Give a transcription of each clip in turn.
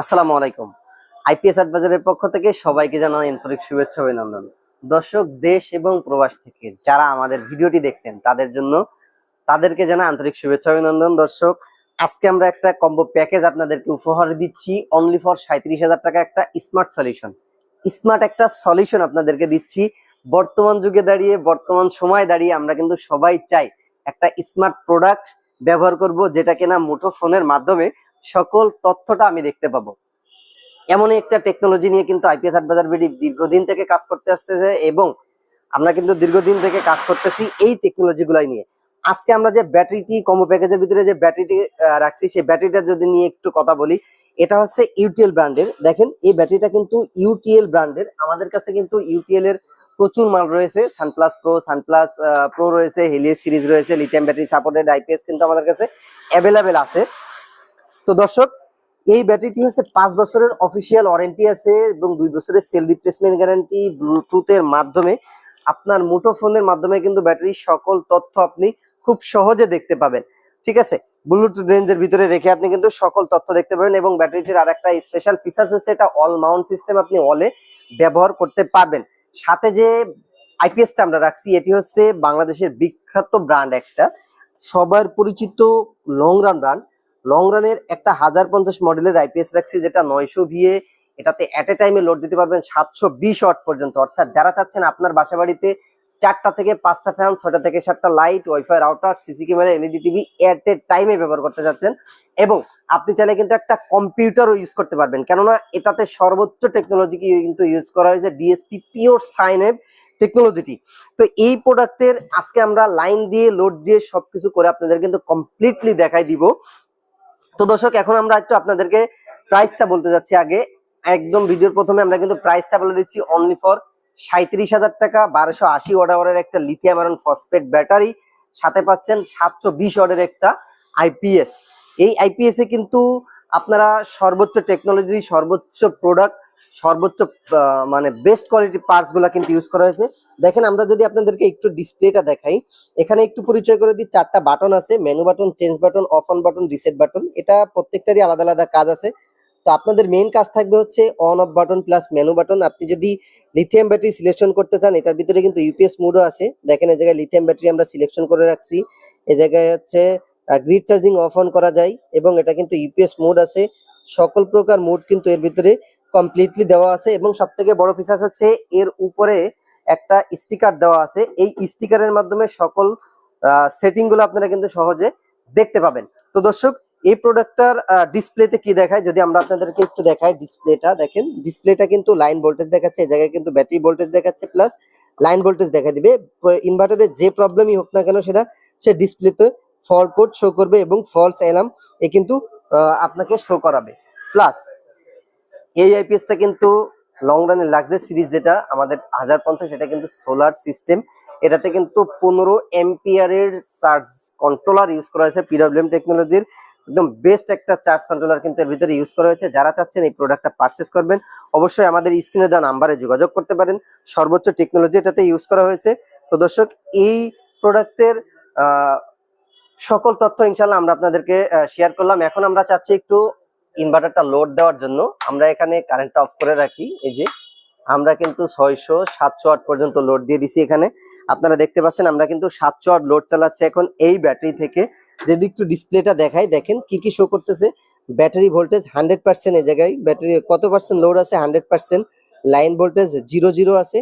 আসসালামু আলাইকুম। আইপিএস অ্যাডভাইজারের পক্ষ থেকে সবাইকে জানাই আন্তরিক শুভেচ্ছা ও অভিনন্দন। দর্শক দেশ এবং প্রবাস থেকে যারা আমাদের ভিডিওটি দেখছেন তাদেরকে জানাই আন্তরিক শুভেচ্ছা ও অভিনন্দন। দর্শক আজকে আমরা একটা কম্বো প্যাকেজ আপনাদেরকে উপহার দিচ্ছি অনলি ফর 37,000 টাকা একটা স্মার্ট একটা সলিউশন আপনাদেরকে দিচ্ছি। বর্তমান যুগে দাঁড়িয়ে বর্তমান সময় দাঁড়িয়ে আমরা কিন্তু সবাই চাই একটা স্মার্ট প্রোডাক্ট ব্যবহার করব, যেটা কিনা মুঠো ফোনের মাধ্যমে সকল তথ্যটা আমি দেখতে পাবো। এমনই একটা টেকনোলজি নিয়ে কিন্তু আইপিএস অ্যাডভাইজার বিডি দীর্ঘদিন থেকে কাজ করতে আসতেছে এবং আমরা কিন্তু দীর্ঘদিন থেকে কাজ করতেছি এই টেকনোলজি গুলাই নিয়ে। আজকে আমরা যে ব্যাটারিটি কম্বো প্যাকেজের ভিতরে যে ব্যাটারিটি রাখছি সেই ব্যাটারিটা যদি নিয়ে একটু কথা বলি, এটা হচ্ছে ইউটিএল ব্র্যান্ডের। দেখেন এই ব্যাটারিটা কিন্তু ইউটিএল ব্র্যান্ডের। আমাদের কাছে কিন্তু ইউটিএল এর প্রচুর মাল রয়েছে, সানপ্লাস প্রো রয়েছে, হেলিয়াস সিরিজ রয়েছে, লিথিয়াম ব্যাটারি সাপোর্টেড আইপিএস কিন্তু আমাদের কাছে অ্যাভেলেবেল আছে। তো দর্শক এই ব্যাটারিটি হচ্ছে 5 বছরের অফিসিয়াল ওয়ারেন্টি আছে এবং 2 বছরের সেল রিপ্লেসমেন্ট গ্যারান্টি। ব্লুটুথের মাধ্যমে আপনার মুঠোফোনের মাধ্যমে কিন্তু ব্যাটারির সকল তথ্য আপনি খুব সহজে দেখতে পাবেন। ঠিক আছে, ব্লুটুথ রেঞ্জের ভিতরে রেখে আপনি কিন্তু সকল তথ্য দেখতে পাবেন। এবং ব্যাটারিটির আরেকটা স্পেশাল ফিচার্স হচ্ছে এটা অল মাউন্ট সিস্টেম, আপনি অলে ব্যবহার করতে পারবেন। সাথে যে আইপিএসটা আমরা রাখছি এটি হচ্ছে বাংলাদেশের বিখ্যাত ব্র্যান্ড, একটা সবার পরিচিত লং রানের একটা 1050 মডেলের আইপিএস রাখছি, যেটা 900 ভিএ। এটাতে এট এ টাইমে লোড দিতে পারবেন 720 ওয়াট পর্যন্ত। অর্থাৎ যারা চাচ্ছেন আপনার বাসা বাড়িতে 4টা থেকে 5টা ফ্যান, 6টা থেকে 7টা light, WiFi router, CC camera, LED TV at a টাইমে ব্যবহার করতে চাচ্ছেন, এবং আপনি চাইলে কিন্তু একটা কম্পিউটারও ইউজ করতে পারবেন, কেননা এটাতে সর্বোচ্চ টেকনোলজি কিন্তু ইউজ করা হয়েছে, ডিএসপি পিওর সাইন টেকনোলজিটি। তো এই প্রোডাক্টের আজকে আমরা লাইন দিয়ে লোড দিয়ে সবকিছু করে আপনাদের কিন্তু কমপ্লিটলি দেখাই দিব। তো দর্শক এখন আমরা একটু আপনাদেরকে প্রাইসটা বলতে যাচ্ছি। আগে একদম ভিডিওর প্রথমে আমরা কিন্তু প্রাইসটা বলে দিচ্ছি অনলি ফর 37,000 টাকা। 1280 ওয়াট আওয়ারের একটা লিথিয়াম আয়রন ফসফেট ব্যাটারি, সাথে পাচ্ছেন 720 ওয়াটের একটা আইপিএস। এই আইপিএস এ কিন্তু আপনারা সর্বোচ্চ টেকনোলজি, সর্বোচ্চ প্রোডাক্ট, সর্বোচ্চ মানে বেস্ট কোয়ালিটি পার্টস গুলা কিন্তু ইউজ করা হয়েছে। দেখেন আমরা যদি আপনাদেরকে একটু ডিসপ্লেটা দেখাই, এখানে একটু পরিচয় করে দিই। 4টা বাটন আছে, menu button, change button, of on button, reset button. এটা প্রত্যেকটারই আলাদা আলাদা কাজ আছে। তো আপনাদের মেইন কাজ থাকবে হচ্ছে on of button plus menu button. আপনি যদি লিথিয়াম ব্যাটারি সিলেকশন করতে চান, এটার ভিতরে কিন্তু ইউপিএস মোডও আছে। দেখেন এই জায়গায় লিথিয়াম ব্যাটারি আমরা সিলেকশন করে রাখছি। এই জায়গায় হচ্ছে গ্রিড চার্জিং অফ অন করা যায় এবং এটা কিন্তু ইউপিএস মোড আছে। সকল প্রকার মোড কিন্তু এর ভিতরে কমপ্লিটলি দেওয়া আছে। এবং সবথেকে বড় ফিচার হচ্ছে এর উপরে একটা স্টিকার দেওয়া আছে। এই স্টিকারের মাধ্যমে সকল সেটিং গুলো আপনারা কিন্তু সহজে দেখতে পাবেন। তো দর্শক এই প্রোডাক্টটার ডিসপ্লেতে কি দেখায় যদি আমরা আপনাদেরকে একটু দেখাই। ডিসপ্লেটা দেখেন, ডিসপ্লেটা কিন্তু লাইন ভোল্টেজ দেখাচ্ছে, এই জায়গায় কিন্তু ব্যাটারি ভোল্টেজ দেখাচ্ছে প্লাস লাইন ভোল্টেজ দেখা দিবে। ইনভার্টারের যে প্রবলেমই হোক না কেন সেটা সে ডিসপ্লেতে ফল্ট কোড শো করবে এবং ফলস অ্যালার্ম এ কিন্তু আপনাকে শো করাবে। প্লাস এই আইপিএসটা কিন্তু লং রানের লাক্সারি সিরিজ, যেটা আমাদের 1050, এটা কিন্তু সোলার সিস্টেম। এটাতে কিন্তু 15 এম্পিয়ারের চার্জ কন্ট্রোলার ইউজ করা হয়েছে। পিডব্লিউএম টেকনোলজির একদম বেস্ট একটা চার্জ কন্ট্রোলার কিন্তু এর ভিতরে ইউজ করা হয়েছে। যারা চাচ্ছেন এই প্রোডাক্টটা পারচেস করবেন, অবশ্যই আমাদের স্ক্রিনে দেওয়া নাম্বারে যোগাযোগ করতে পারেন। সর্বোচ্চ টেকনোলজি এটাতে ইউজ করা হয়েছে। তো দর্শক এই প্রোডাক্টের সকল তথ্য ইনশাল্লাহ আমরা আপনাদেরকে শেয়ার করলাম। এখন আমরা চাচ্ছি একটু ইনভার্টারটা লোড দেওয়ার জন্য। আমরা এখানে কারেন্টটা অফ করে রাখি। এই যে আমরা কিন্তু 600-700 ওয়াট পর্যন্ত লোড দিয়ে দিছি। এখানে আপনারা দেখতে পাচ্ছেন আমরা কিন্তু 700 ওয়াট লোড চালাচ্ছি এখন এই ব্যাটারি থেকে। যদি একটু ডিসপ্লেটা দেখাই, দেখেন কি কি শো করতেছে। ব্যাটারি ভোল্টেজ 100%, এই জায়গায় ব্যাটারি কত পার্সেন্ট লোড আছে 100%। লাইন ভোল্টেজ 00 আছে।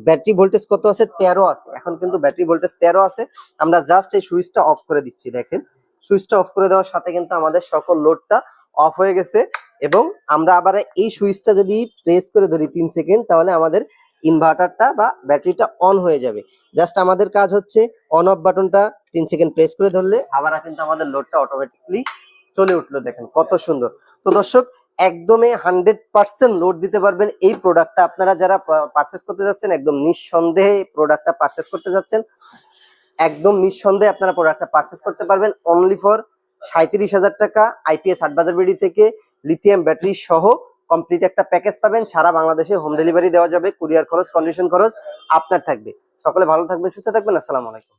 ব্যাটারি ভোল্টেজ কত আছে 13 আছে। এখন কিন্তু ব্যাটারি ভোল্টেজ 13 আছে। আমরা জাস্ট এই সুইচটা অফ করে দিচ্ছি। দেখেন সুইচটা অফ করে দেওয়ার সাথে কিন্তু আমাদের সকল লোডটা অফ হয়ে গেছে। এবং আমরা আবার এই সুইচটা যদি প্রেস করে ধরি 3 সেকেন্ড, তাহলে আমাদের ইনভার্টারটা বা ব্যাটারিটা অন হয়ে যাবে। জাস্ট আমাদের কাজ হচ্ছে অন অফ বাটনটা 3 সেকেন্ড প্রেস করে ধরলে আবার কিন্তু আমাদের লোডটা অটোমেটিকলি চলে উঠলো। দেখেন কত সুন্দর। তো দর্শক একদমই 100% লোড দিতে পারবেন এই প্রোডাক্টটা। আপনারা যারা পারচেস করতে যাচ্ছেন একদম নিঃসন্দেহে প্রোডাক্টটা পারচেস করতে যাচ্ছেন, একদম নিঃসন্দেহে আপনারা প্রোডাক্টটা পারচেস করতে পারবেন অনলি ফর 37,000 টাকা। আইপিএস অ্যাডভাইজার বিডি থেকে লিথিয়াম ব্যাটারি সহ কমপ্লিট একটা প্যাকেজ পাবেন। সারা বাংলাদেশে হোম ডেলিভারি দেওয়া যাবে। কুরিয়ার খরচ, কন্ডিশন খরচ আপনার থাকবে। সকলে ভালো থাকবেন, সুস্থ থাকবেন। আসসালামু আলাইকুম।